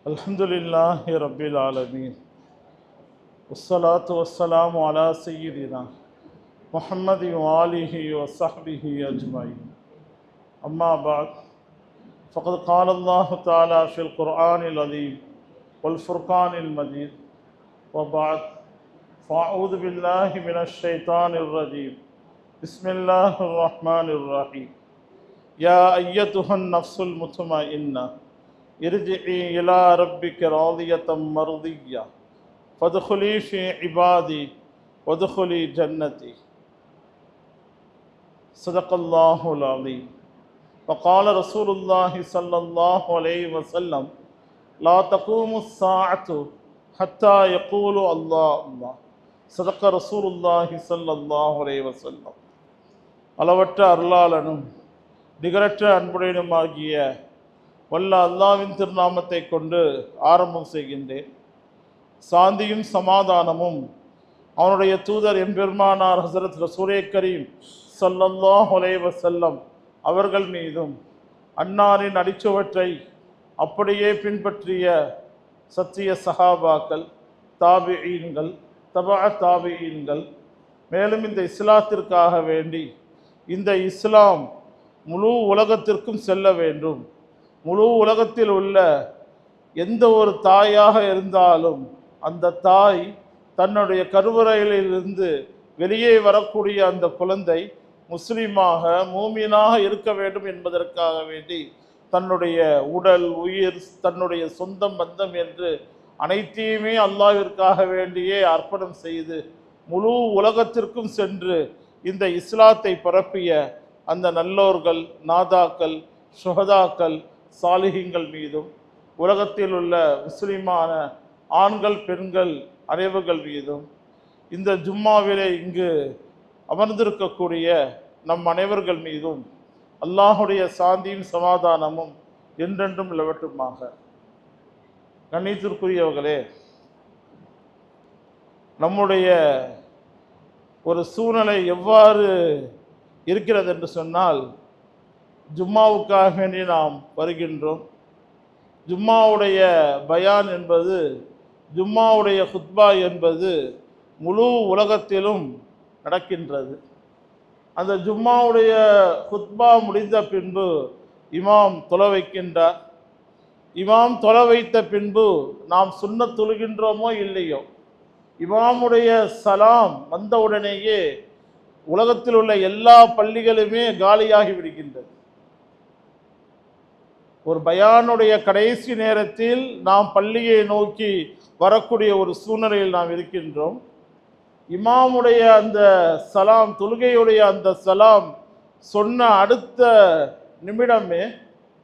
Alhamdulillahi Rabbil Alameen. Wassalatu wassalamu ala Sayyidina Muhammadin wa alihi wa sahbihi ajma'in. Amma ba'd. Faqad qala Allah Ta'ala fil Qur'anil Azim wal Furqanil Majid. Wa ba'd. Fa'udhu billahi minash shaitanir rajim. Bismillahir Rahmanir Rahim. Ya ayyatuhan nafsul mutma'inna. ارجعي إلى ربك راضية مرضية فادخلي في عبادي وادخلي جنتي صدق الله العظيم. وقال رسول الله صلى الله عليه وسلم لا تقوم الساعة حتى يقول الله الله. صدق رسول الله صلى الله عليه وسلم. அளவற்ற அருளாளனும் நிகரற்ற அன்புடையனுமாகிய வல்ல அல்லாஹ்வின் திருநாமத்தை கொண்டு ஆரம்பம் செய்கின்றேன். சாந்தியும் சமாதானமும் அவனுடைய தூதர் எம்பெருமானார் ஹஸரத் ரசூலே கரீம் ஸல்லல்லாஹு அலைஹி வஸல்லம் அவர்கள் மீதும் அன்னாரின் அடிச்சுவற்றை அப்படியே பின்பற்றிய சத்திய சஹாபாக்கள், தாபிஈன்கள், தபா தாபிஈன்கள், மேலும் இந்த இஸ்லாத்திற்காக வேண்டி இந்த இஸ்லாம் முழு உலகத்திற்கும் செல்ல வேண்டும், முழு உலகத்தில் உள்ள எந்த ஒரு தாயாக இருந்தாலும் அந்த தாய் தன்னுடைய கருவறையிலிருந்து வெளியே வரக்கூடிய அந்த குழந்தை முஸ்லீமாக மூமினாக இருக்க வேண்டும் என்பதற்காக வேண்டி தன்னுடைய உடல், உயிர், தன்னுடைய சொந்தம், பந்தம் என்று அனைத்தையுமே அல்லாஹ்விற்காக வேண்டியே அர்ப்பணம் செய்து முழு உலகத்திற்கும் சென்று இந்த இஸ்லாத்தை பரப்பிய அந்த நல்லோர்கள், நாதாக்கள், சுஹதாக்கள், சாலிஹீன்கள் மீதும் உலகத்தில் உள்ள முஸ்லிமான ஆண்கள், பெண்கள் அனைவர்கள் மீதும் இந்த ஜும்மாவிலே இங்கு அமர்ந்திருக்கக்கூடிய நம் அனைவர்கள் மீதும் அல்லாஹுடைய சாந்தியும் சமாதானமும் என்றென்றும் நிலவட்டுமாக. கண்ணியத்திற்குரியவர்களே, நம்முடைய ஒரு சூழ்நிலை எவ்வாறு இருக்கிறது என்று சொன்னால், ஜும்மாவுக்காக வேண்டி நாம் வருகின்றோம். ஜும்மாவுடைய பயான் என்பது, ஜும்மாவுடைய ஹுத்பா என்பது முழு உலகத்திலும் நடக்கின்றது. அந்த ஜும்மாவுடைய ஹுத்பா முடிந்த பின்பு இமாம் தொலை வைக்கின்றார். இமாம் தொலை வைத்த பின்பு நாம் சுன்னத் தொழுகின்றோமோ இல்லையோ, இமாமுடைய சலாம் வந்தவுடனேயே உலகத்தில் உள்ள எல்லா பள்ளிகளுமே காலியாகி விடுகின்றது. ஒரு பயானுடைய கடைசி நேரத்தில் நாம் பள்ளியை நோக்கி வரக்கூடிய ஒரு சூழ்நிலையில் நாம் இருக்கின்றோம். இமாமுடைய அந்த சலாம், தொழுகையுடைய அந்த சலாம் சொன்ன அடுத்த நிமிடமே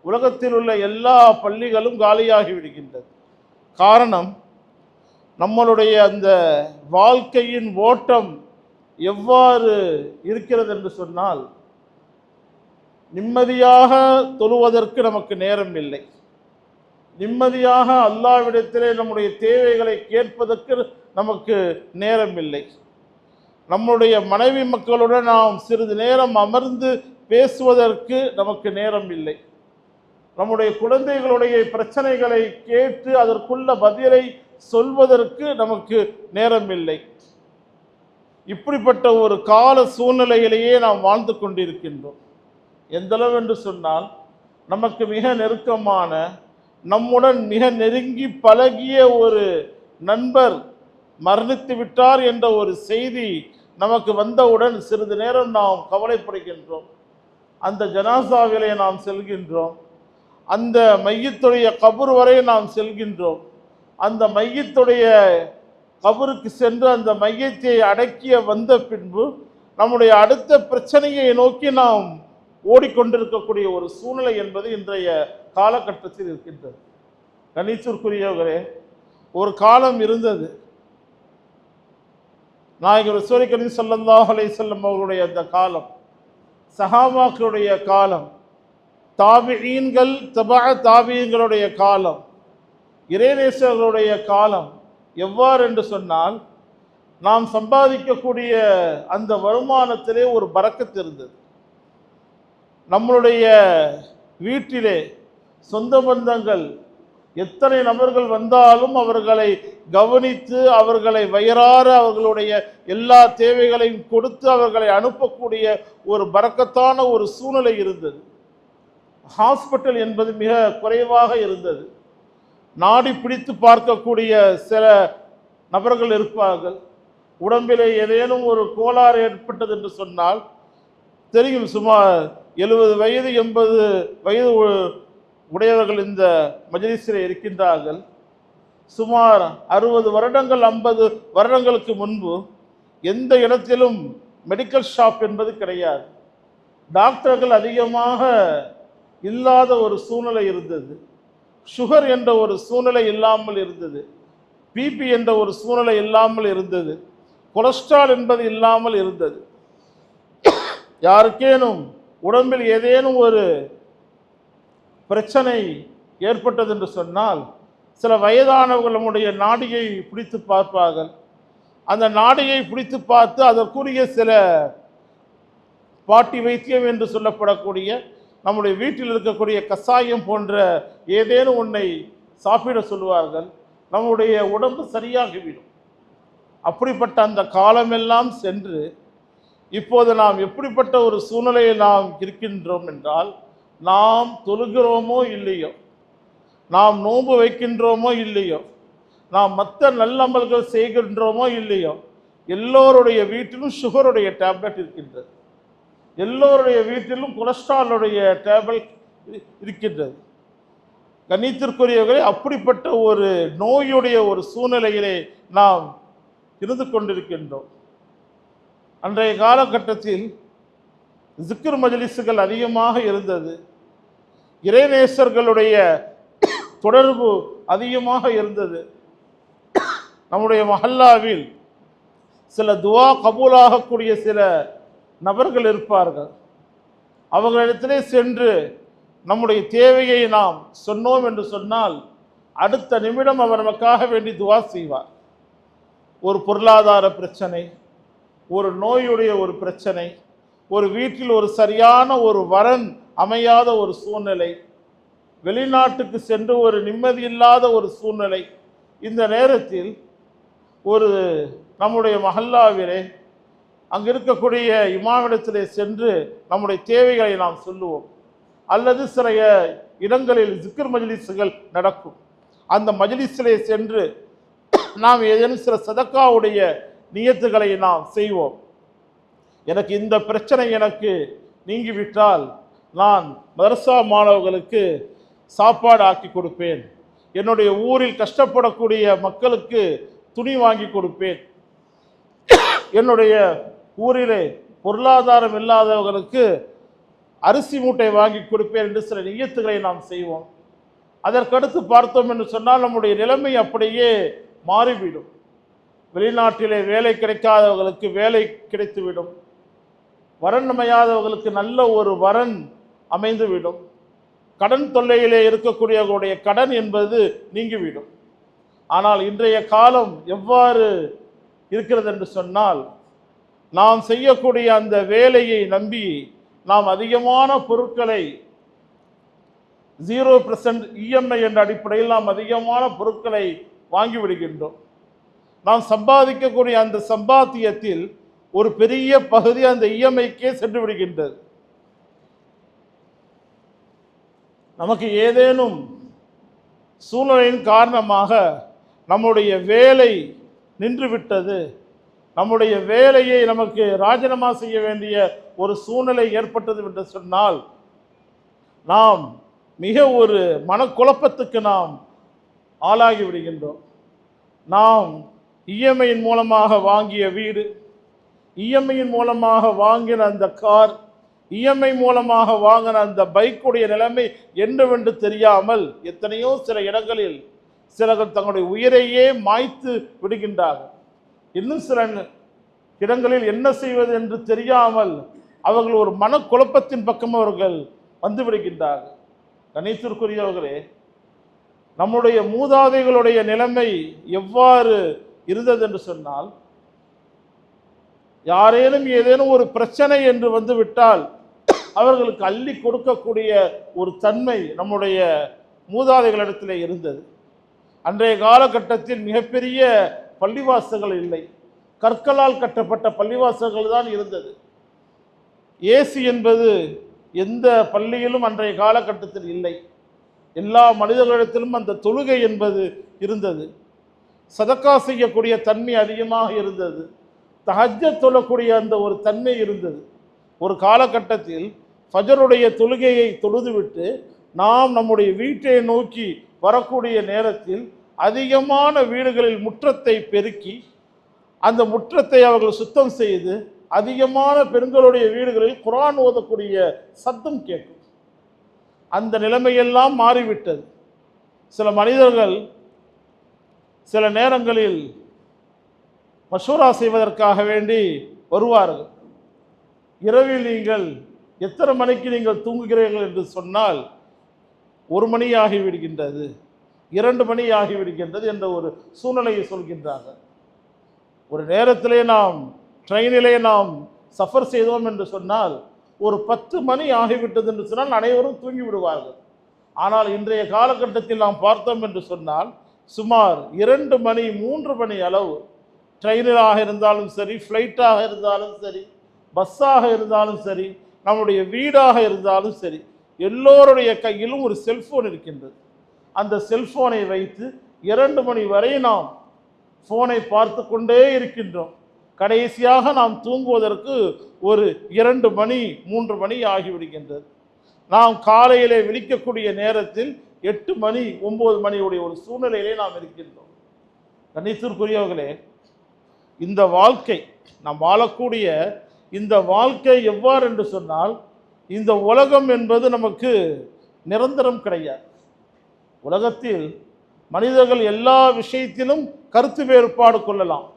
உலகத்தில் உள்ள எல்லா பள்ளிகளும் காலியாகி விடுகின்றது. காரணம், நம்மளுடைய அந்த வாழ்க்கையின் ஓட்டம் எவ்வாறு இருக்கிறது என்று சொன்னால், நிம்மதியாக தொழுவதற்கு நமக்கு நேரம் இல்லை, நிம்மதியாக அல்லாஹ்விடத்திலே நம்முடைய தேவைகளை கேட்பதற்கு நமக்கு நேரம் இல்லை, நம்முடைய மனைவி மக்களுடன் நாம் சிறிது நேரம் அமர்ந்து பேசுவதற்கு நமக்கு நேரம் இல்லை, நம்முடைய குழந்தைகளுடைய பிரச்சனைகளை கேட்டு அதற்குள்ள பதிலை சொல்வதற்கு நமக்கு நேரம் இல்லை. இப்படிப்பட்ட ஒரு கால சூழ்நிலையிலேயே நாம் வாழ்ந்து கொண்டிருக்கின்றோம். எந்தளவு என்று சொன்னால், நமக்கு மிக நெருக்கமான, நம்முடன் மிக நெருங்கி பழகிய ஒரு நண்பர் மரணித்து விட்டார் என்ற ஒரு செய்தி நமக்கு வந்தவுடன் சிறிது நேரம் நாம் கவலைப்படுகின்றோம். அந்த ஜனாசாவிலே நாம் செல்கின்றோம், அந்த மையத்துடைய கபர் வரை நாம் செல்கின்றோம். அந்த மையத்துடைய கபருக்கு சென்று அந்த மையத்தை அடக்கிய வந்த பின்பு நம்முடைய அடுத்த பிரச்சனையை நோக்கி நாம் ஓடிக்கொண்டிருக்கக்கூடிய ஒரு சூழ்நிலை என்பது இன்றைய காலகட்டத்தில் இருக்கின்றது. கணித்திற்குரியவர்களே, ஒரு காலம் இருந்தது, நாயகர் ரசூல் கரீம் ஸல்லல்லாஹு அலைஹி வஸல்லம் அவர்களுடைய அந்த காலம், சஹாபாக்களுடைய காலம், தாபிஈன்கள், தபா தாபிஈன்களுடைய காலம், இறைநேசர்களுடைய காலம். எவ்வாறு என்று சொன்னால், நாம் சம்பாதிக்கக்கூடிய அந்த வருமானத்திலே ஒரு பரக்கத் இருந்தது. நம்மளுடைய வீட்டிலே சொந்த பந்தங்கள் எத்தனை நபர்கள் வந்தாலும் அவர்களை கவனித்து அவர்களை வயிறார அவர்களுடைய எல்லா தேவைகளையும் கொடுத்து அவர்களை அனுப்பக்கூடிய ஒரு பரக்கத்தான ஒரு சூழ்நிலை இருந்தது. ஹாஸ்பிட்டல் என்பது மிக குறைவாக இருந்தது. நாடி பிடித்து பார்க்கக்கூடிய சில நபர்கள் இருப்பார்கள். உடம்பிலே ஏதேனும் ஒரு கோளாறு ஏற்பட்டது என்று சொன்னால் தெரியும். சுமார் 70 வயது 80 வயது உடையவர்கள் இந்த மஜ்லிஸில் இருக்கின்றார்கள். சுமார் 60 வருடங்கள் 50 வருடங்களுக்கு முன்பு எந்த இடத்திலும் மெடிக்கல் ஷாப் என்பது கிடையாது. டாக்டர்கள் அதிகமாக இல்லாத ஒரு சூழ்நிலை இருந்தது. சுகர் என்ற ஒரு சூழ்நிலை இல்லாமல் இருந்தது. பிபி என்ற ஒரு சூழ்நிலை இல்லாமல் இருந்தது. கொலஸ்ட்ரால் என்பது இல்லாமல் இருந்தது. யாருக்கேனும் உடம்பில் ஏதேனும் ஒரு பிரச்சனை ஏற்பட்டது என்று சொன்னால் சில வயதானவர்கள் நம்முடைய நாடியை பிடித்து பார்ப்பார்கள். அந்த நாடியை பிடித்து பார்த்து அதற்குரிய சில பாட்டி வைத்தியம் என்று சொல்லப்படக்கூடிய நம்முடைய வீட்டில் இருக்கக்கூடிய கசாயம் போன்ற ஏதேனும் ஒன்றை சாப்பிட சொல்லுவார்கள். நம்முடைய உடம்பு சரியாகிவிடும். அப்படிப்பட்ட அந்த காலமெல்லாம் சென்று இப்போது நாம் எப்படிப்பட்ட ஒரு சூழ்நிலையில் நாம் இருக்கின்றோம் என்றால், நாம் தொழுகிறோமோ இல்லையோ, நாம் நோன்பு வைக்கின்றோமோ இல்லையோ, நாம் மற்ற நல்லமல்கள் செய்கின்றோமோ இல்லையோ, எல்லோருடைய வீட்டிலும் சுகருடைய டேப்லெட் இருக்கின்றது. எல்லோருடைய வீட்டிலும் கொலஸ்ட்ராலுடைய டேப்லெட் இருக்கின்றது. கண்ணியத்திற்குரியவர்களே, அப்படிப்பட்ட ஒரு நோயுடைய ஒரு சூழ்நிலையிலே நாம் இருந்து கொண்டிருக்கின்றோம். அன்றைய காலகட்டத்தில் ஜிக்ர் மஜ்லிஸுகள் அதிகமாக இருந்தது. இறைநேசர்களுடைய தொடர்பு அதிகமாக இருந்தது. நம்முடைய மஹல்லாவில் சில துவா கபூலாகக்கூடிய சில நபர்கள் இருப்பார்கள். அவர்களிடத்திலே சென்று நம்முடைய தேவையை நாம் சொன்னோம் என்று சொன்னால் அடுத்த நிமிடம் அவர் நமக்காக வேண்டி துவா செய்வார். ஒரு பொருளாதார பிரச்சனை, ஒரு நோயுடைய ஒரு பிரச்சனை, ஒரு வீட்டில் ஒரு சரியான ஒரு வரன் அமையாத ஒரு சூழ்நிலை, வெளிநாட்டுக்கு சென்று ஒரு நிம்மதியில்லாத ஒரு சூழ்நிலை, இந்த நேரத்தில் ஒரு நம்முடைய மஹல்லாவிலே அங்கு இருக்கக்கூடிய இமாமிடத்திலே சென்று நம்முடைய தேவைகளை நாம் சொல்லுவோம். அல்லது சில இடங்களில் ஜிக்ர் மஜ்லிஸுகள் நடக்கும். அந்த மஜ்லிஸிலே சென்று நாம் ஏதேனும் சில சதக்காவுடைய நியத்துகளை நாம் செய்வோம். எனக்கு இந்த பிரச்சனை எனக்கு நீங்கிவிட்டால் நான் மதரசா மாணவர்களுக்கு சாப்பாடு ஆக்கி கொடுப்பேன், என்னுடைய ஊரில் கஷ்டப்படக்கூடிய மக்களுக்கு துணி வாங்கி கொடுப்பேன், என்னுடைய ஊரிலே பொருளாதாரம் இல்லாதவர்களுக்கு அரிசி மூட்டை வாங்கி கொடுப்பேன் என்று சில நியத்துகளை நாம் செய்வோம். அதற்கடுத்து பார்த்தோம் என்று சொன்னால் நம்முடைய நிலைமை அப்படியே மாறிவிடும். வெளிநாட்டிலே வேலை கிடைக்காதவர்களுக்கு வேலை கிடைத்துவிடும். வரன் அமையாதவர்களுக்கு நல்ல ஒரு வரன் அமைந்துவிடும். கடன் தொல்லையிலே இருக்கக்கூடியவர்களுடைய கடன் என்பது நீங்கிவிடும். ஆனால் இன்றைய காலம் எவ்வாறு இருக்கிறது என்று சொன்னால், நாம் செய்யக்கூடிய அந்த வேலையை நம்பி நாம் அதிகமான பொருட்களை 0% இஎம்ஐ என்ற அடிப்படையில் நாம் அதிகமான பொருட்களை வாங்கிவிடுகின்றோம். நாம் சம்பாதிக்கக்கூடிய அந்த சம்பாத்தியத்தில் ஒரு பெரிய பகுதி அந்த இஎம்ஐக்கே சென்று விடுகின்றது. நமக்கு ஏதேனும் சூழ்நிலையின் காரணமாக நம்முடைய வேலை நின்றுவிட்டது, நம்முடைய வேலையை நமக்கு ராஜினாமா செய்ய வேண்டிய ஒரு சூழ்நிலை ஏற்பட்டது என்று சொன்னால் நாம் மிக ஒரு மனக்குழப்பத்துக்கு நாம் ஆளாகி விடுகின்றோம். நாம் இஎம்ஐயின் மூலமாக வாங்கிய வீடு, இஎம்ஐயின் மூலமாக வாங்கின அந்த கார், இஎம்ஐ மூலமாக வாங்கின அந்த பைக்குடைய நிலைமை என்னவென்று தெரியாமல் எத்தனையோ சில இடங்களில் சிலர்கள் தங்களுடைய உயிரையே மாய்த்து விடுகின்றார்கள். இன்னும் சில இடங்களில் என்ன செய்வது என்று தெரியாமல் அவர்கள் ஒரு மனக்குழப்பத்தின் பக்கம் அவர்கள் வந்து விடுகின்றார்கள். கணித்திற்குரியவர்களே, நம்முடைய மூதாதைகளுடைய நிலைமை எவ்வாறு இருந்தது என்று சொன்னால், யாரேனும் ஏதேனும் ஒரு பிரச்சனை என்று வந்துவிட்டால் அவர்களுக்கு அள்ளி கொடுக்கக்கூடிய ஒரு தன்மை நம்முடைய மூதாதைகளிடத்தில் இருந்தது. அன்றைய காலகட்டத்தில் மிகப்பெரிய பள்ளிவாசல்கள் இல்லை, கற்களால் கட்டப்பட்ட பள்ளிவாசல்கள் தான் இருந்தது. ஏசி என்பது எந்த பள்ளியிலும் அன்றைய காலகட்டத்தில் இல்லை. எல்லா மனிதர்களிடத்திலும் அந்த தொழுகை என்பது இருந்தது. சதக்கா செய்யக்கூடிய தன்மை அதிகமாக இருந்தது. தஹஜ்ஜத் தொழக்கூடிய அந்த ஒரு தன்மை இருந்தது. ஒரு காலகட்டத்தில் ஃபஜருடைய தொழுகையை தொழுதுவிட்டு நாம் நம்முடைய வீட்டை நோக்கி வரக்கூடிய நேரத்தில் அதிகமான வீடுகளில் முற்றத்தை பெருக்கி அந்த முற்றத்தை அவர்கள் சுத்தம் செய்து அதிகமான பெண்களுடைய வீடுகளில் குர்ஆன் ஓதக்கூடிய சத்தம் கேட்கும். அந்த நிலைமையெல்லாம் மாறிவிட்டது. சில மனிதர்கள் சில நேரங்களில் மஷூரா செய்வதற்காக வேண்டி வருவார்கள். இரவில் நீங்கள் எத்தனை மணிக்கு நீங்கள் தூங்குகிறீர்கள் என்று சொன்னால் 1 மணி ஆகிவிடுகின்றது, 2 மணி ஆகிவிடுகின்றது என்ற ஒரு சூழ்நிலையை சொல்கின்றார்கள். ஒரு நேரத்திலே நாம் ட்ரெயினிலே நாம் சஃபர் செய்தோம் என்று சொன்னால் ஒரு 10 மணி ஆகிவிட்டது என்று சொன்னால் அனைவரும் தூங்கி விடுவார்கள். ஆனால் இன்றைய காலகட்டத்தில் நாம் பார்த்தோம் என்று சொன்னால் சுமார் 2 மணி 3 மணி அளவு ட்ரெயினாக இருந்தாலும் சரி, ஃப்ளைட்டாக இருந்தாலும் சரி, பஸ்ஸாக இருந்தாலும் சரி, நம்முடைய வீடாக இருந்தாலும் சரி, எல்லோருடைய கையிலும் ஒரு செல்ஃபோன் இருக்கின்றது. அந்த செல்ஃபோனை வைத்து 2 மணி வரை நாம் ஃபோனை பார்த்து கொண்டே இருக்கின்றோம். கடைசியாக நாம் தூங்குவதற்கு ஒரு 2 மணி 3 மணி ஆகிவிடுகின்றது. நாம் காலையிலே விழிக்கக்கூடிய நேரத்தில் 8 மணி 9 மணியுடைய ஒரு சூழ்நிலையிலே நாம் இருக்கின்றோம். கண்ணியத்திற்குரியவர்களே, இந்த வாழ்க்கை நாம் வாழக்கூடிய இந்த வாழ்க்கை எவ்வாறு என்று சொன்னால், இந்த உலகம் என்பது நமக்கு நிரந்தரம் கிடையாது. உலகத்தில் மனிதர்கள் எல்லா விஷயத்திலும் கருத்து வேறுபாடு கொள்ளலாம்.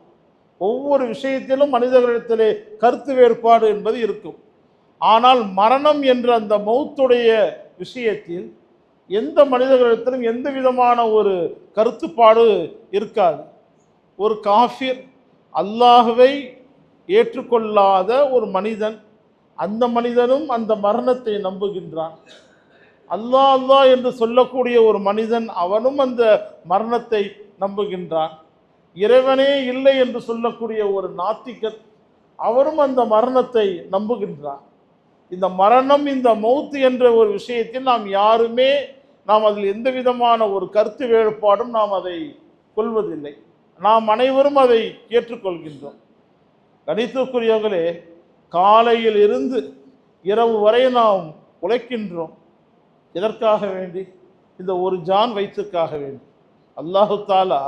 ஒவ்வொரு விஷயத்திலும் மனிதர்களிடத்திலே கருத்து வேறுபாடு என்பது இருக்கும். ஆனால் மரணம் என்ற அந்த மௌத்துடைய விஷயத்தில் எந்த மனிதர்களிடத்திலும் எந்த விதமான ஒரு கருத்துப்பாடு இருக்காது. ஒரு காஃபிர், அல்லாஹ்வை ஏற்றுக்கொள்ளாத ஒரு மனிதன், அந்த மனிதனும் அந்த மரணத்தை நம்புகின்றான். அல்லாஹ் அல்லாஹ் என்று சொல்லக்கூடிய ஒரு மனிதன், அவனும் அந்த மரணத்தை நம்புகின்றான். இறைவனே இல்லை என்று சொல்லக்கூடிய ஒரு நாத்திகர், அவரும் அந்த மரணத்தை நம்புகின்றார். இந்த மரணம், இந்த மௌத்து என்ற ஒரு விஷயத்தில் நாம் அதில் எந்த விதமான ஒரு கருத்து வேறுபாடும் நாம் அதை கொள்வதில்லை. நாம் அனைவரும் அதை ஏற்றுக்கொள்கின்றோம். கணித்துக்குரியவர்களே, காலையில் இருந்து இரவு வரை நாம் உழைக்கின்றோம். எதற்காக வேண்டி? இந்த ஒரு ஜான் வயிற்றுக்காக வேண்டி. அல்லாஹு தாலா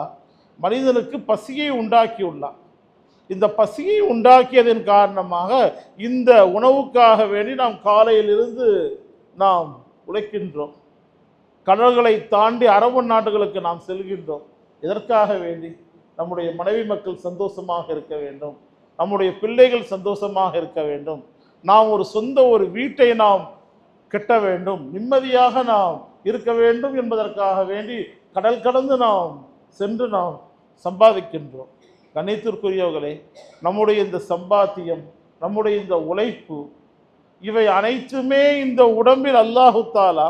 மனிதனுக்கு பசியை உண்டாக்கியுள்ளார். இந்த பசியை உண்டாக்கியதன் காரணமாக இந்த உணவுக்காக வேண்டி நாம் காலையிலிருந்து நாம் உழைக்கின்றோம். கடல்களை தாண்டி அரபு நாடுகளுக்கு நாம் செல்கின்றோம். எதற்காக வேண்டி? நம்முடைய மனைவி மக்கள் சந்தோஷமாக இருக்க வேண்டும், நம்முடைய பிள்ளைகள் சந்தோஷமாக இருக்க வேண்டும், நாம் ஒரு சொந்த ஒரு வீட்டை நாம் கட்ட வேண்டும், நிம்மதியாக நாம் இருக்க வேண்டும் என்பதற்காக வேண்டி கடல் கடந்து நாம் சென்று நாம் சம்பாதிக்கின்றோம். கணித்திற்குரியவர்களே, நம்முடைய இந்த சம்பாத்தியம், நம்முடைய இந்த உழைப்பு, இவை அனைத்துமே இந்த உடம்பில் அல்லாஹு தாலா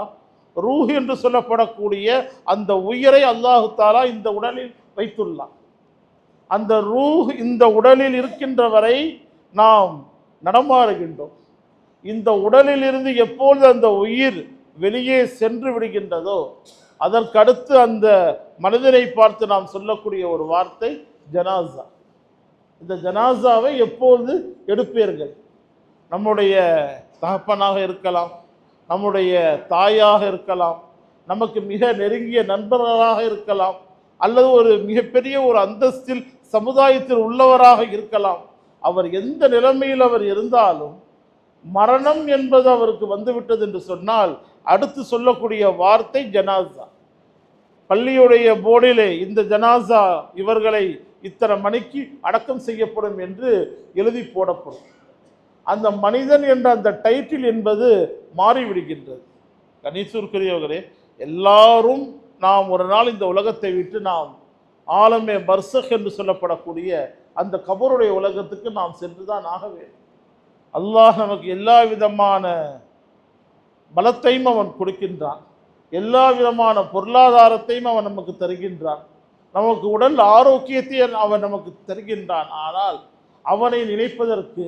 ரூஹ் என்று சொல்லப்படக்கூடிய அந்த உயிரை அல்லாஹு தாலா இந்த உடலில் வைத்துள்ளார். அந்த ரூஹ் இந்த உடலில் இருக்கின்ற வரை நாம் நடமாறுகின்றோம். இந்த உடலில் இருந்து எப்பொழுது அந்த உயிர் வெளியே சென்று விடுகின்றதோ அதற்கடுத்து அந்த மனிதனை பார்த்து நாம் சொல்லக்கூடிய ஒரு வார்த்தை ஜனாசா. இந்த ஜனாசாவை எப்பொழுது எடுப்பீர்கள்? நம்முடைய தகப்பனாக இருக்கலாம், நம்முடைய தாயாக இருக்கலாம், நமக்கு மிக நெருங்கிய நண்பர்களாக இருக்கலாம், அல்லது ஒரு மிகப்பெரிய ஒரு அந்தஸ்தில் சமுதாயத்தில் உள்ளவராக இருக்கலாம். அவர் எந்த நிலைமையில் அவர் இருந்தாலும் மரணம் என்பது அவருக்கு வந்துவிட்டது என்று சொன்னால் அடுத்து சொல்லக்கூடிய வார்த்தை ஜனாசா. பள்ளியுடைய போர்டிலே இந்த ஜனாசா இவர்களை இத்தனை மணிக்கு அடக்கம் செய்யப்படும் என்று எழுதி போடப்படும். அந்த மனிதன் என்ற அந்த டைட்டில் என்பது மாறிவிடுகின்றது. கணீசூர்க்குரியவர்களே, எல்லாரும் நாம் ஒரு நாள் இந்த உலகத்தை விட்டு நாம் ஆலமே பர்சக் என்று சொல்லப்படக்கூடிய அந்த கபருடைய உலகத்துக்கு நாம் சென்றுதான் ஆக வேண்டும். அல்லாஹ் நமக்கு எல்லா விதமான பலத்தையும் அவன் கொடுக்கின்றான், எல்லா விதமான பொருளாதாரத்தையும் அவன் நமக்கு தருகின்றான், நமக்கு உடல் ஆரோக்கியத்தை அவன் நமக்கு தருகின்றான். ஆனால் அவனை நினைப்பதற்கு,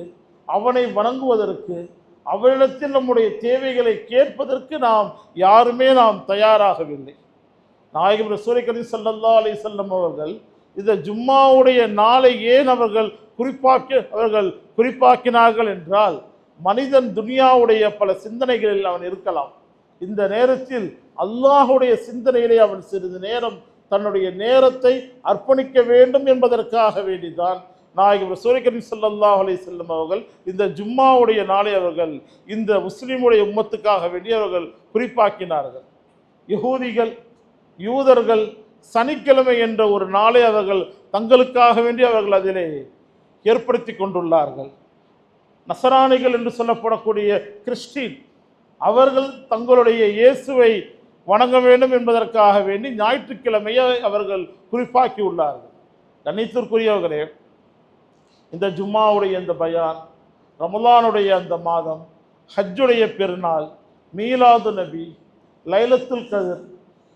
அவனை வணங்குவதற்கு, அவனிடத்தில் நம்முடைய தேவைகளை கேட்பதற்கு யாருமே தயாராகவில்லை. நாயகம் ரசூல் கரீம் ஸல்லல்லாஹு அலைஹி வஸல்லம் அவர்கள் இந்த ஜும்மாவுடைய நாளை ஏன் அவர்கள் குறிப்பாக்கினார்கள் என்றால், மனிதன் துனியாவுடைய பல சிந்தனைகளில் அவன் இருக்கலாம். இந்த நேரத்தில் அல்லாஹுடைய சிந்தனையிலே அவன் சிறிது நேரம் தன்னுடைய நேரத்தை அர்ப்பணிக்க வேண்டும் என்பதற்காக வேண்டிதான் நாயகம் ரசூல் கரீம் ஸல்லல்லாஹு அலைஹி வஸல்லம் அவர்கள் இந்த ஜும்மாவுடைய நாளை அவர்கள் இந்த முஸ்லிமுடைய உம்மத்துக்காக வேண்டி அவர்கள் குறிப்பாக்கினார்கள். யூதர்கள் சனிக்கிழமை என்ற ஒரு நாளை அவர்கள் தங்களுக்காக வேண்டி அவர்கள் அதிலே ஏற்படுத்தி கொண்டுள்ளார்கள். நசராணிகள் என்று சொல்லப்படக்கூடிய கிறிஸ்டின் அவர்கள் தங்களுடைய இயேசுவை வணங்க வேண்டும் என்பதற்காக வேண்டி ஞாயிற்றுக்கிழமையை அவர்கள் குறிப்பாக்கி உள்ளார்கள். கண்ணியத்திற்குரியவர்களே, இந்த ஜும்மாவுடைய இந்த பயான், ரமலானுடைய அந்த மாதம், ஹஜ்ஜுடைய பெருநாள், மீலாது நபி, லைலத்துல் கத்ர்,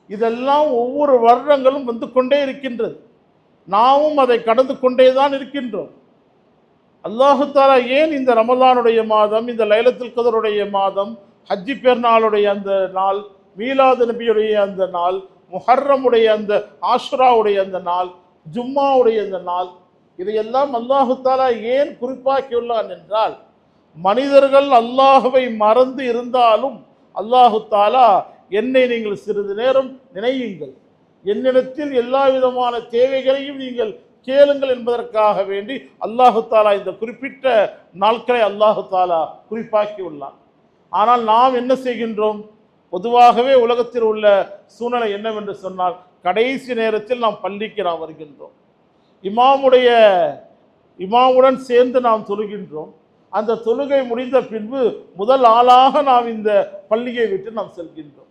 இதெல்லாம் ஒவ்வொரு வருடங்களும் வந்து கொண்டே இருக்கின்றது. நாமும் அதை கடந்து கொண்டே தான் இருக்கின்றோம். அல்லாஹு தஆலா ஏன் இந்த ரமலானுடைய மாதம், இந்த லைலத்துல் கத்ருடைய மாதம், ஹஜ்ஜி பெருநாளுடைய அந்த நாள், மீலாது நபியுடைய அந்த நாள், முஹர்ரமுடைய அந்த ஆஷுராவுடைய அந்த நாள், ஜும்மாவுடைய அந்த நாள், இதையெல்லாம் அல்லாஹு தஆலா ஏன் குறிப்பாக்கியுள்ளான் என்றால், மனிதர்கள் அல்லாஹுவை மறந்து இருந்தாலும் அல்லாஹு தஆலா என்னை நீங்கள் சிறிது நேரம் நினையுங்கள், என்னிடத்தில் எல்லா விதமான தேவைகளையும் நீங்கள் கேளுங்கள் என்பதற்காக வேண்டி அல்லாஹு தஆலா இந்த குறிப்பிட்ட நாட்களை அல்லாஹு தஆலா குறிப்பாக்கி உள்ளான். ஆனால் நாம் என்ன செய்கின்றோம்? பொதுவாகவே உலகத்தில் உள்ள சூழ்நிலை என்னவென்று சொன்னால், கடைசி நேரத்தில் நாம் பள்ளிக்கு வருகின்றோம், இமாமுடன் சேர்ந்து நாம் தொழுகின்றோம். அந்த தொழுகை முடிந்த பின்பு முதல் ஆளாக நாம் இந்த பள்ளியை விட்டு நாம் செல்கின்றோம்.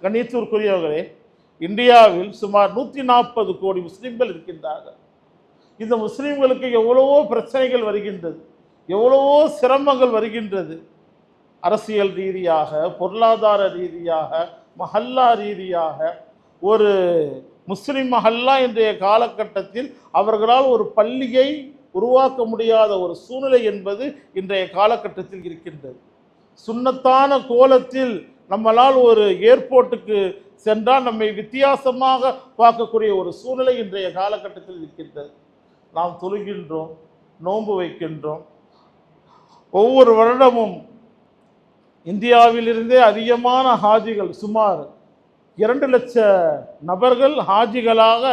கண்ணியத்திற்குரியவர்களே, இந்தியாவில் சுமார் 140 கோடி முஸ்லிம்கள் இருக்கின்றார்கள். இந்த முஸ்லிம்களுக்கு எவ்வளவோ பிரச்சனைகள் வருகின்றது, எவ்வளவோ சிரமங்கள் வருகின்றது. அரசியல் ரீதியாக, பொருளாதார ரீதியாக, மஹல்லா ரீதியாக. ஒரு முஸ்லிம் மஹல்லா இன்றைய காலகட்டத்தில் அவர்களால் ஒரு பள்ளியை உருவாக்க முடியாத ஒரு சூழ்நிலை என்பது இன்றைய காலகட்டத்தில் இருக்கின்றது. சுன்னத்தான கோலத்தில் நம்மளால் ஒரு ஏர்போர்ட்டுக்கு சென்றால் நம்மை வித்தியாசமாக பார்க்கக்கூடிய ஒரு சூழ்நிலை இன்றைய காலகட்டத்தில் இருக்கின்றது. நாம் தொழுகின்றோம், நோன்பு வைக்கின்றோம். ஒவ்வொரு வருடமும் இந்தியாவிலிருந்தே அதிகமான ஹாஜிகள், சுமார் 2 லட்சம் நபர்கள் ஹாஜிகளாக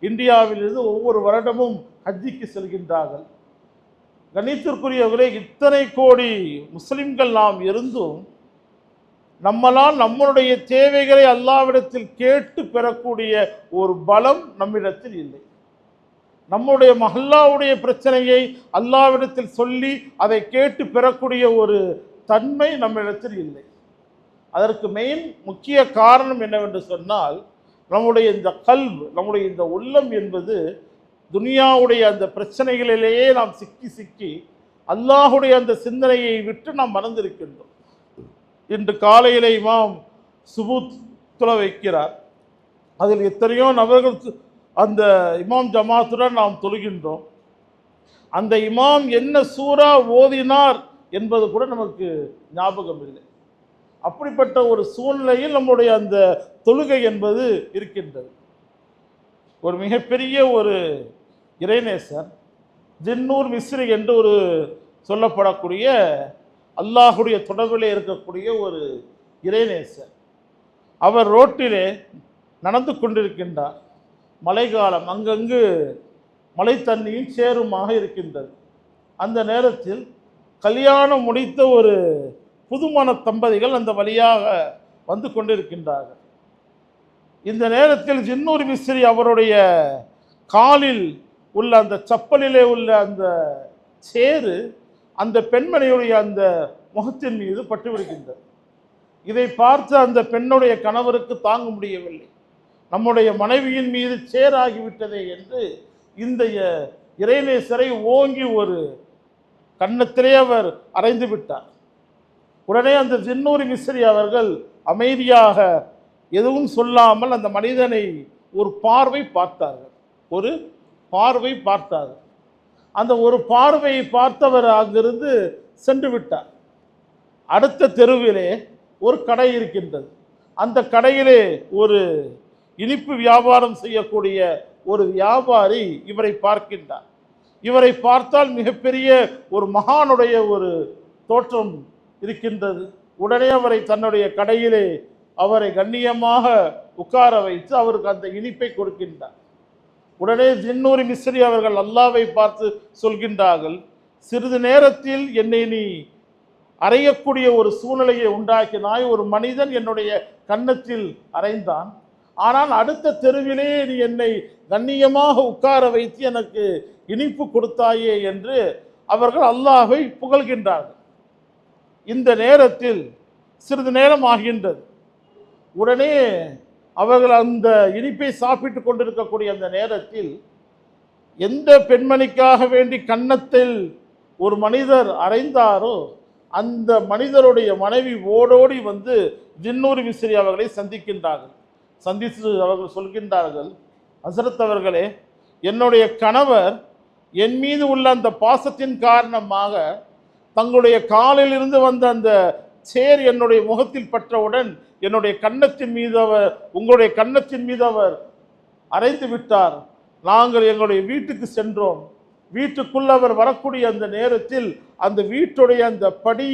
இந்தியாவிலிருந்து ஒவ்வொரு வருடமும் ஹஜ்ஜிக்கு செல்கின்றார்கள். கணித்திற்குரியவர்களே, இத்தனை கோடி முஸ்லிம்கள் நாம் இருந்தும் நம்மளால் நம்மளுடைய தேவைகளை அல்லாஹ்விடத்தில் கேட்டு பெறக்கூடிய ஒரு பலம் நம்மிடத்தில் இல்லை. நம்முடைய மஹல்லாவுடைய பிரச்சனையை அல்லாஹ்விடத்தில் சொல்லி அதை கேட்டு பெறக்கூடிய ஒரு தன்மை நம்மிடத்தில் இல்லை. அதற்கு முக்கிய காரணம் என்னவென்று சொன்னால், நம்முடைய இந்த கல்ப், நம்முடைய இந்த உள்ளம் என்பது துனியாவுடைய அந்த பிரச்சனைகளிலேயே நாம் சிக்கி அல்லாஹுடைய அந்த சிந்தனையை விட்டு நாம் மறந்திருக்கின்றோம். இன்று காலையில் இமாம் சுபூத் தொழ வைக்கிறார். அதில் எத்தனையோ நபர்கள் அந்த இமாம் ஜமாத்துடன் நாம் தொழுகின்றோம். அந்த இமாம் என்ன சூரா ஓதினார் என்பது கூட நமக்கு ஞாபகம் இல்லை. அப்படிப்பட்ட ஒரு சூழ்நிலையில் நம்முடைய அந்த தொழுகை என்பது இருக்கின்றது. ஒரு மிகப்பெரிய ஒரு இறைநேசர் ஜின்னூர் மிஸ்ரி என்று ஒரு சொல்லப்படக்கூடிய அல்லாஹுடைய தொடர்பிலே இருக்கக்கூடிய ஒரு இறைநேசர், அவர் ரோட்டிலே நடந்து கொண்டிருக்கின்றார். மழைக்காலம், அங்கங்கு மழை தண்ணியும் சேருமாக இருக்கின்றது. அந்த நேரத்தில் கல்யாணம் முடித்த ஒரு புதுமண தம்பதிகள் அந்த வழியாக வந்து கொண்டிருக்கின்றார்கள். இந்த நேரத்தில் ஜின்னூர் மிஸ்ரி அவருடைய காலில் உள்ள அந்த சப்பலிலே உள்ள அந்த சேறு அந்த பெண்மணியுடைய அந்த முகத்தின் மீது பட்டுவிடுகின்றது. இதை பார்த்து அந்த பெண்ணுடைய கணவருக்கு தாங்க முடியவில்லை. நம்முடைய மனைவியின் மீது சேராகிவிட்டதே என்று இந்த இறைநேசரை ஓங்கி ஒரு கன்னத்திலே அவர் அறைந்து விட்டார். உடனே அந்த ஜின்னூரி மிஸ்ரி அவர்கள் அமைதியாக எதுவும் சொல்லாமல் அந்த மனிதனை ஒரு பார்வை பார்த்தார்கள். ஒரு பார்வை பார்த்தார்கள். அந்த ஒரு பார்வையை பார்த்தவர் அங்கிருந்து சென்று விட்டார். அடுத்த தெருவிலே ஒரு கடை இருக்கின்றது. அந்த கடையிலே ஒரு இனிப்பு வியாபாரம் செய்யக்கூடிய ஒரு வியாபாரி இவரை பார்க்கின்றார். இவரை பார்த்தால் மிகப்பெரிய ஒரு மகானுடைய ஒரு தோற்றம் இருக்கின்றது. உடனே அவரை தன்னுடைய கடையிலே அவரை கண்ணியமாக உட்கார வைத்து அவருக்கு அந்த இனிப்பை கொடுக்கின்றார். உடனே ஜின்னூரி மிஸ்ரி அவர்கள் அல்லாவை பார்த்து சொல்கின்றார்கள், சிறிது நேரத்தில் என்னை நீ அறையக்கூடிய ஒரு சூழ்நிலையை உண்டாக்கினாய். ஒரு மனிதன் என்னுடைய கன்னத்தில் அறைந்தான். ஆனால் அடுத்த தெருவிலே நீ என்னை கண்ணியமாக உட்கார வைத்து எனக்கு இனிப்பு கொடுத்தாயே என்று அவர்கள் அல்லாஹை புகழ்கின்றார்கள். இந்த நேரத்தில் சிறிது நேரம் ஆகின்றது. உடனே அவர்கள் அந்த இனிப்பை சாப்பிட்டு கொண்டிருக்கக்கூடிய அந்த நேரத்தில் எந்த பெண்மணிக்காக வேண்டி கன்னத்தில் ஒரு மனிதர் அறைந்தாரோ அந்த மனிதருடைய மனைவி ஓடோடி வந்து ஜின்னூரி மிஸ்ரி அவர்களை சந்திக்கின்றார்கள். சந்தித்து அவர்கள் சொல்கின்றார்கள், ஹசரத் அவர்களே, என்னுடைய கணவர் என் மீது உள்ள அந்த பாசத்தின் காரணமாக தங்களுடைய காலில் இருந்து வந்த அந்த சேர் என்னுடைய முகத்தில் பற்றவுடன் என்னுடைய கன்னத்தின் மீது உங்களுடைய கன்னத்தின் மீது அவர் அறைந்து விட்டார். நாங்கள் எங்களுடைய வீட்டுக்கு சென்றோம். வீட்டுக்குள்ள அவர் வரக்கூடிய அந்த நேரத்தில் அந்த வீட்டுடைய அந்த படி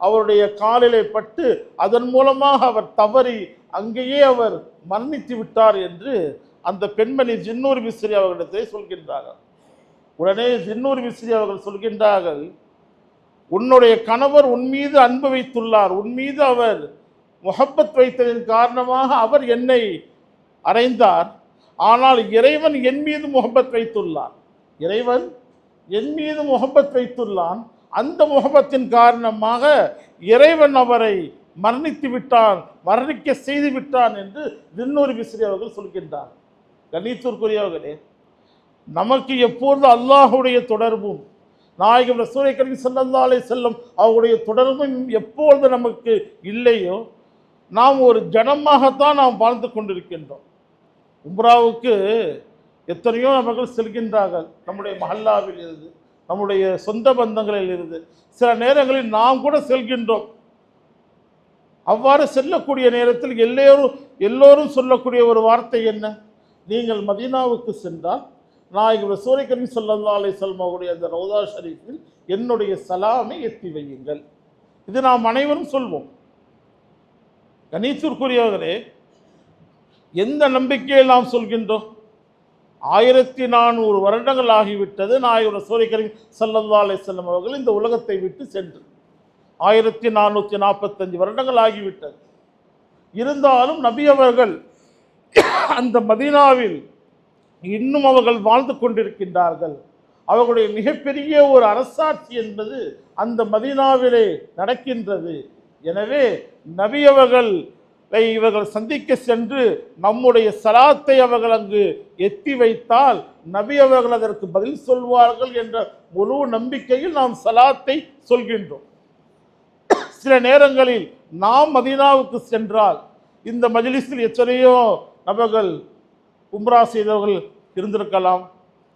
அவருடைய காலிலே பட்டு அதன் மூலமாக அவர் தவறி அங்கேயே அவர் மரணித்து விட்டார் என்று அந்த பெண்மணி ஜின்னூரி மிஸ்ரி அவர்களிடத்தை சொல்கின்றார்கள். உடனே ஜின்னூரி மிஸ்ரி அவர்கள் சொல்கின்றார்கள், உன்னுடைய கணவர் உன் மீது அன்பு வைத்துள்ளார், உன் மீது அவர் முஹப்பத் வைத்ததின் காரணமாக அவர் என்னை அறைந்தார். ஆனால் இறைவன் என் மீது முஹப்பத் வைத்துள்ளார். இறைவன் என் மீது முஹப்பத் வைத்துள்ளான். அந்த முஹப்பத்தின் காரணமாக இறைவன் அவரை மரணித்து விட்டான், மரணிக்க செய்து விட்டான் என்று ஜின்னூரி மிஸ்ரி அவர்கள் சொல்கின்றார். கண்ணியத்திற்குரியவர்களே, நமக்கு எப்பொழுது அல்லாஹுடைய தொடர்பும் நாயகம் ரசூலை கரீம் ஸல்லல்லாஹு அலைஹி வஸல்லம் அவருடைய தொடர்பும் எப்பொழுது நமக்கு இல்லையோ நாம் ஒரு ஜனமாகத்தான் நாம் வாழ்ந்து கொண்டிருக்கின்றோம். உம்ராவுக்கு எத்தனையோ நபர்கள் செல்கின்றார்கள். நம்முடைய மஹல்லாவில் இருந்து, நம்முடைய சொந்த பந்தங்களில் இருந்து, சில நேரங்களில் நாம் கூட செல்கின்றோம். அவ்வாறு செல்லக்கூடிய நேரத்தில் எல்லோரும் சொல்லக்கூடிய ஒரு வார்த்தை என்ன? நீங்கள் மதீனாவுக்கு சென்றால் நாயகம் ரசூலை கரீம் ஸல்லல்லாஹு அலைஹி வஸல்லம் அவருடைய அந்த ரௌதா ஷரீஃபில் என்னுடைய சலாமை எத்தி வையுங்கள். இது நாம் அனைவரும் சொல்வோம். கணீசூர்க்குரியவர்களே, எந்த நம்பிக்கையில் நாம் சொல்கின்றோம்? 1400 வருடங்கள் ஆகிவிட்டது நாயகம் ரசூலை கரீம் ஸல்லல்லாஹு அலைஹி வஸல்லம் அவர்கள் இந்த உலகத்தை விட்டு சென்று 1445 வருடங்கள் ஆகிவிட்டது. இருந்தாலும் நபி அவர்கள் அந்த மதீனாவில் இன்னும் அவர்கள் வாழ்ந்து கொண்டிருக்கின்றார்கள். அவர்களுடைய மிகப்பெரிய ஒரு அரசாட்சி என்பது அந்த மதீனாவிலே நடக்கின்றது. எனவே நபி அவர்களை இவர்கள் சந்திக்க சென்று நம்முடைய சலாத்தை அவர்கள் அங்கு எத்தி வைத்தால் நபி அவர்கள் அதற்கு பதில் சொல்வார்கள் என்ற முழு நம்பிக்கையில் நாம் சலாத்தை சொல்கின்றோம். சில நேரங்களில் நாம் மதீனாவுக்கு சென்றால் இந்த மஜ்லிஸில் எத்தனையோ நபர்கள் உம்ரா செய்தவர்கள் இருந்திருக்கலாம்,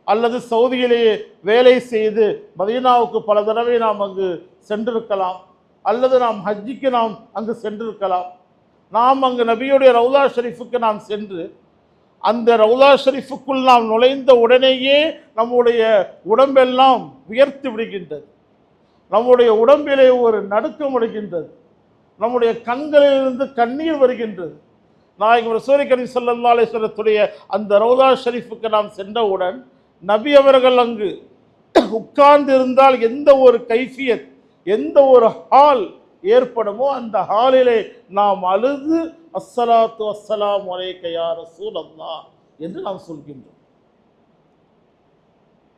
அல்லது சவுதியிலேயே வேலை செய்து மதீனாவுக்கு பல தடவை நாம் அங்கு சென்றிருக்கலாம், அல்லது நாம் ஹஜ்ஜிக்கு நாம் அங்கு சென்றிருக்கலாம். நாம் அங்கு நபியுடைய ரௌதா ஷரீஃபுக்கு நாம் சென்று அந்த ரௌதா ஷரீஃபுக்குள் நாம் நுழைந்த உடனேயே நம்முடைய உடம்பெல்லாம் உயர்த்து விடுகின்றது. நம்முடைய உடம்பிலே ஒரு நடுக்கம் வருகின்றது. நம்முடைய கண்களிலிருந்து கண்ணீர் வருகின்றது. நாயகம் ரசூலை கரீம் ஸல்லல்லாஹு அலைஹி வஸல்லத்துடைய அந்த ரௌதா ஷரீஃபுக்கு நாம் சென்றவுடன் நபி அவர்கள் அங்கு உட்கார்ந்து இருந்தால் எந்த ஒரு கைஃபியத், எந்த ஒரு ஹால் ஏற்படுமோ அந்த ஹாலிலே நாம் அழுது அஸ்ஸலாத்து வஸ்ஸலாமு அலைக்க யா ரசூலல்லாஹ் என்று நாம் சொல்கின்றோம்.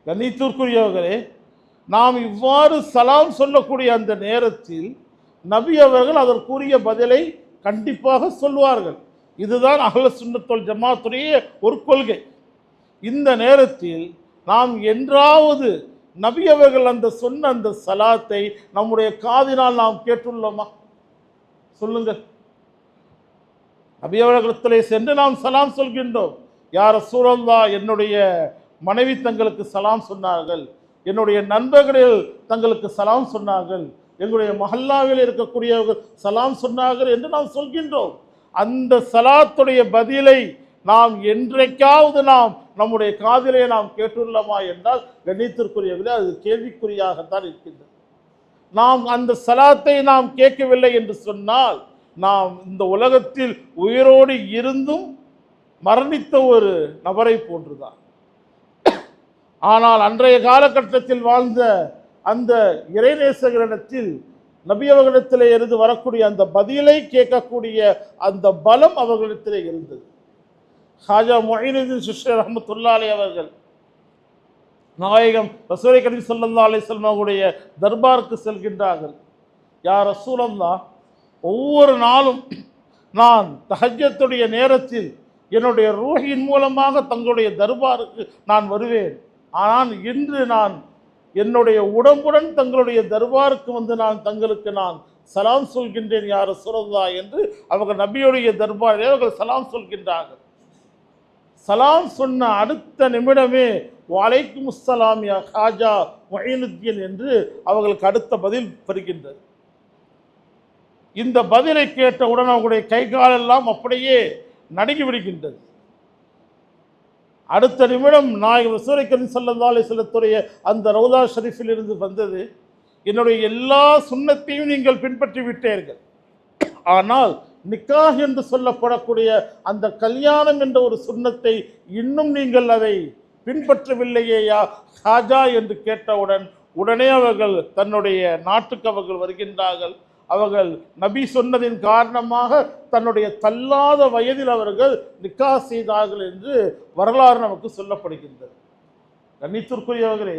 கண்ணியத்திற்குரியவர்களே, நாம் இவ்வாறு சலாம் சொல்லக்கூடிய அந்த நேரத்தில் நபி அவர்கள் அதற்குரிய பதிலை கண்டிப்பாக சொல்வார்கள். இதுதான் அஹ்ல சுன்னத் வல் ஜமாத்துடைய ஒரு கொள்கை. இந்த நேரத்தில் நாம் என்றாவது நபி அவர்கள் அந்த சொன்ன அந்த சலாத்தை நம்முடைய காதினால் நாம் கேட்டுள்ளோமா? சொல்லுங்க. நபி அவர்களிடத்திலே சென்று நாம் சலாம் சொல்கின்றோம். யா ரசூலல்லாஹ், என்னுடைய மனைவி தங்களுக்கு சலாம் சொன்னார்கள், என்னுடைய நண்பர்கள் தங்களுக்கு சலாம் சொன்னார்கள், எங்களுடைய மஹல்லாவில் இருக்கக்கூடியவர்கள் சலாம் சொன்னார்கள் என்று நாம் சொல்கின்றோம். அந்த சலாத்துடைய பதிலை நாம் என்றைக்காவது நாம் நம்முடைய காதிலே நாம் கேட்டுள்ளோமா என்றால் கண்ணியத்திற்குரியவர்களே, அது கேள்விக்குறியாகத்தான் இருக்கின்றது. நாம் அந்த சலாத்தை நாம் கேட்கவில்லை என்று சொன்னால் நாம் இந்த உலகத்தில் உயிரோடு இருந்தும் மரணித்த ஒரு நபரை போன்றுதான். ஆனால் அன்றைய காலகட்டத்தில் வாழ்ந்த அந்த இறைநேசர்களிடத்தில் நபி அவர்களிடத்திலே இருந்து வரக்கூடிய அந்த பதிலை கேட்கக்கூடிய அந்த பலம் அவர்களிடத்திலே இருந்தது. ஹாஜா முஹைனுதீன் சிஷ்டி ரஹ்மத்துல்லாஹி அலைஹி அவர்கள் நாயகம் ரசூலை கரீம் ஸல்லல்லாஹு அலைஹி வஸல்லம் அவருடைய தர்பாருக்கு செல்கின்றார்கள். யா ரசூலல்லாஹ், ஒவ்வொரு நாளும் நான் தஹஜ்ஜத்துடைய நேரத்தில் என்னுடைய ரூஹின் மூலமாக தங்களுடைய தர்பாருக்கு நான் வருவேன். ஆனால் இன்று நான் என்னுடைய உடம்புடன் தங்களுடைய தர்பாருக்கு வந்து நான் தங்களுக்கு நான் சலாம் சொல்கின்றேன் யா ரசூலல்லாஹ் என்று அவர்கள் நபியுடைய தர்பாரிலே அவர்கள் சலாம் சொல்கின்றார்கள். சலாம் சொன்ன அடுத்த நிமிடமே வலைக்கும் அஸ்ஸலாம் யா ஹாஜா முஹைனுத்தீன் என்று அவர்களுக்கு அடுத்த பதில் பெறுகின்றது. இந்த பதிலை கேட்டவுடன் அவர்களுடைய கை காலெல்லாம் அப்படியே நடுங்கி விடுகின்றது. அடுத்த நிமிடம் நாயகம் ரசூலை கரீம் ஸல்லல்லாஹு அலைஹி வஸல்லத்துடைய அந்த ரவுதா ஷரீஃபில் இருந்து வந்தது, என்னுடைய எல்லா சுன்னத்தையும் நீங்கள் பின்பற்றி விட்டீர்கள், ஆனால் நிக்காஹ் என்று சொல்லப்படக்கூடிய அந்த கல்யாணம் என்ற ஒரு சுன்னத்தை இன்னும் நீங்கள் அதை பின்பற்றவில்லையே யா ஹாஜா என்று கேட்டவுடன் உடனே அவர்கள் தன்னுடைய நாட்டுக்கு அவர்கள் வருகின்றார்கள். அவர்கள் நபி சொன்னதின் காரணமாக தன்னுடைய தள்ளாத வயதில் அவர்கள் நிக்கா செய்தார்கள் என்று வரலாறு நமக்கு சொல்லப்படுகின்றது. கண்ணியத்திற்குரியவர்களே,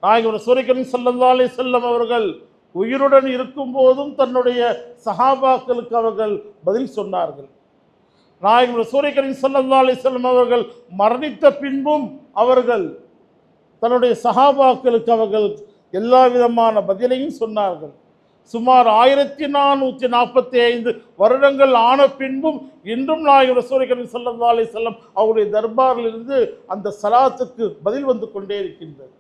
நாயகம் ரசூலை கரீம் ஸல்லல்லாஹு அலைஹி வஸல்லம் அவர்கள் உயிருடன் இருக்கும் போதும் தன்னுடைய சஹாபாக்களுக்கு அவர்கள் பதில் சொன்னார்கள். நாயகம் ரசூலை கரீம் ஸல்லல்லாஹு அலைஹி வஸல்லம் அவர்கள் மரணித்த பின்பும் அவர்கள் தன்னுடைய சஹாபாக்களுக்கு அவர்கள் எல்லா விதமான பதிலையும் சொன்னார்கள். சுமார் 1445 வருடங்கள் ஆன பின்பும் இன்றும் நாயகம் ரசூலை கரீம் ஸல்லல்லாஹு அலைஹி வஸல்லம் அவருடைய தர்பாரிலிருந்து அந்த சலாத்துக்கு பதில் வந்து கொண்டே இருக்கின்றது.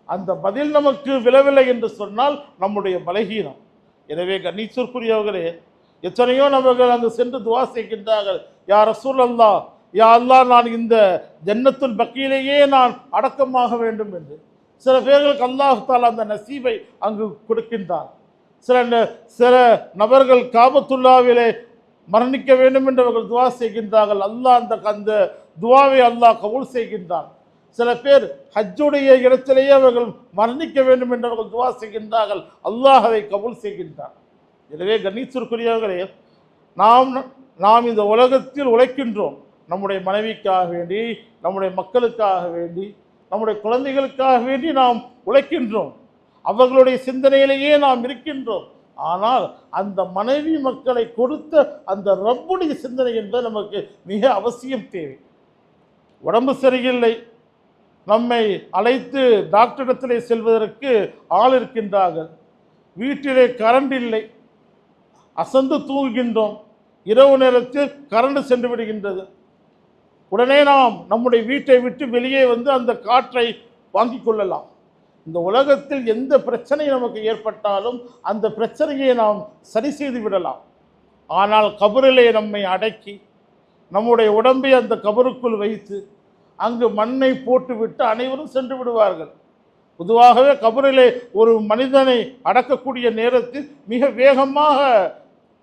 அந்த பதில் நமக்கு விழவில்லை என்று சொன்னால் நம்முடைய பலகீனம். எனவே கண்ணியத்திற்குரியவர்களே, எத்தனையோ நபர்கள் அங்கு சென்று துவா செய்கின்றார்கள், யா ரசூலல்லாஹ், யா அல்லாஹ், நான் இந்த ஜன்னத்துல் பக்கீலேயே நான் அடக்கமாக வேண்டும் என்று. சில பேர்களுக்கு அல்லாஹ் தஆலா அந்த நசீபை அங்கு கொடுக்கின்றார். சில நபர்கள் காபத்துல்லாவிலே மரணிக்க வேண்டும் என்று அவர்கள் துவா செய்கின்றார்கள், அல்லாஹ் அந்த துவாவை அல்லாஹ் கபூல் செய்கின்றான். சில பேர் ஹஜ்ஜுடைய இடத்திலேயே அவர்கள் மரணிக்க வேண்டும் என்று அவர்கள் துவா செய்கின்றார்கள், அல்லாஹ் அதை கபூல் செய்கின்றான். எனவே கண்ணியத்திற்குரியவர்களே, நாம் இந்த உலகத்தில் உழைக்கின்றோம். நம்முடைய மனைவிக்காக வேண்டி, நம்முடைய மக்களுக்காக வேண்டி, நம்முடைய குழந்தைகளுக்காக வேண்டி நாம் உழைக்கின்றோம். அவர்களுடைய சிந்தனையிலேயே நாம் இருக்கின்றோம். ஆனால் அந்த மனைவி மக்களை கொடுத்த அந்த ரப்புடைய சிந்தனை என்பது நமக்கு மிக அவசியம் தேவை. உடம்பு சரியில்லை, நம்மை அழைத்து டாக்டரிடத்திலே செல்வதற்கு ஆள் இருக்கின்றார்கள், வீட்டிலே கரண்ட் இல்லை, அசந்து தூங்குகின்றோம், இரவு நேரத்தில் கரண்ட் சென்று விடுகின்றது. உடனே நாம் நம்முடைய வீட்டை விட்டு வெளியே வந்து அந்த காற்றை வாங்கி கொள்ளலாம். இந்த உலகத்தில் எந்த பிரச்சனை நமக்கு ஏற்பட்டாலும் அந்த பிரச்சனையை நாம் சரி செய்து விடலாம். ஆனால் கபரிலே நம்மை அடக்கி நம்முடைய உடம்பை அந்த கபருக்குள் வைத்து அங்கு மண்ணை போட்டுவிட்டு அனைவரும் சென்று விடுவார்கள். பொதுவாகவே கபரிலே ஒரு மனிதனை அடக்கக்கூடிய நேரத்தில் மிக வேகமாக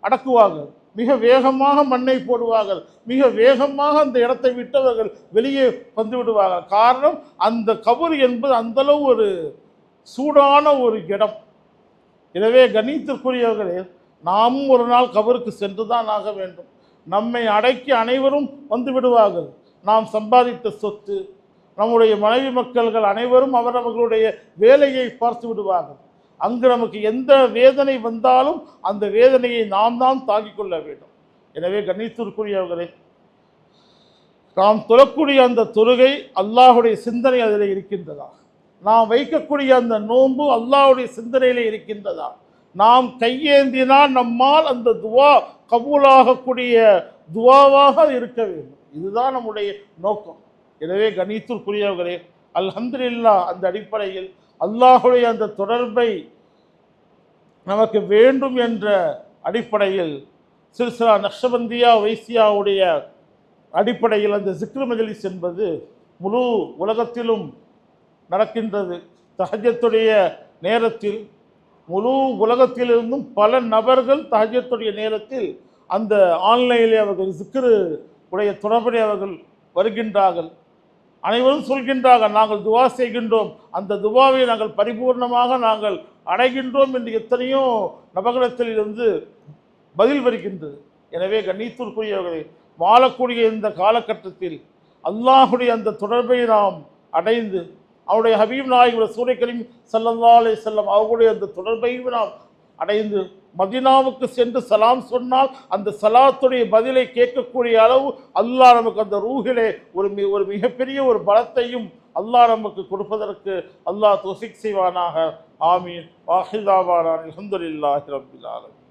அடக்குவார்கள், மிக வேகமாக மண்ணை போடுவார்கள், மிக வேகமாக அந்த இடத்தை விட்டவர்கள் வெளியே வந்து விடுவார்கள். காரணம், அந்த கபர் என்பது அந்தளவு ஒரு சூடான ஒரு இடம். எனவே கண்ணியத்திற்குரியவர்களே, நாமும் ஒரு நாள் கபருக்கு சென்று தான் ஆக வேண்டும். நம்மை அடக்கி அனைவரும் வந்து விடுவார்கள். நாம் சம்பாதித்த சொத்து, நம்முடைய மனைவி மக்கள்கள் அனைவரும் அவரவர்களுடைய வேலையை பார்த்து விடுவார்கள். அங்கு நமக்கு எந்த வேதனை வந்தாலும் அந்த வேதனையை நாம் தான் தாங்கிக் கொள்ள வேண்டும். எனவே கண்ணியத்திற்குரியவர்களே, நாம் தொழக்கூடிய அந்த தொழுகை அல்லாஹுடைய சிந்தனை அதில் இருக்கின்றதா? நாம் வைக்கக்கூடிய அந்த நோன்பு அல்லாஹுடைய சிந்தனையிலே இருக்கின்றதா? நாம் கையேந்தினால் நம்மால் அந்த துவா கபூலாகக்கூடிய துவாவாக இருக்க வேண்டும். இதுதான் நம்முடைய நோக்கம். எனவே கணித்திற்குரியவர்களே, அல்ஹம்துலில்லாஹ், அந்த அடிப்படையில் அல்லாஹுடைய அந்த தொடர்பை நமக்கு வேண்டும் என்ற அடிப்படையில் சில்சிலா நக்ஷபந்தியா வைசியாவுடைய அடிப்படையில் அந்த ஜிக்ரு மஜ்லிஸ் என்பது முழு உலகத்திலும் நடக்கின்றது. தஹஜ்ஜுடைய நேரத்தில் முழு உலகத்திலிருந்தும் பல நபர்கள் தஹஜ்ஜுடைய நேரத்தில் அந்த ஆன்லைனிலே அவர்கள் ஜிக்ரு உடைய தொடர்புடைய அவர்கள் வருகின்றார்கள். அனைவரும் சொல்கின்றார்கள், நாங்கள் துவா செய்கின்றோம், அந்த துவாவை நாங்கள் பரிபூர்ணமாக நாங்கள் அடைகின்றோம் என்று எத்தனையோ நபகலத்தில் இருந்து பதில் வருகின்றது. எனவே கண்ணியத்திற்குரியவர்களை, வாழக்கூடிய இந்த காலகட்டத்தில் அல்லாஹுடைய அந்த தொடர்பை நாம் அடைந்து அவருடைய ஹபீப் நாயகம் ரசூலை கரீம் ஸல்லல்லாஹு அலைஹி வஸல்லம் அவர்களுடைய அந்த தொடர்பையும் நாம் அடைந்து மதீனாவுக்கு சென்று சலாம் சொன்னால் அந்த சலாத்துடைய பதிலை கேட்கக்கூடிய அளவு அல்லாஹ் நமக்கு அந்த ரூஹிலே ஒரு மிகப்பெரிய ஒரு பலத்தையும் அல்லாஹ் நமக்கு கொடுப்பதற்கு அல்லாஹ் தௌஃபீக் செய்வானாக. ஆமீன். வாஹிதாவானா அல்ஹம்துலில்லாஹி ரப்பில் ஆலமீன்.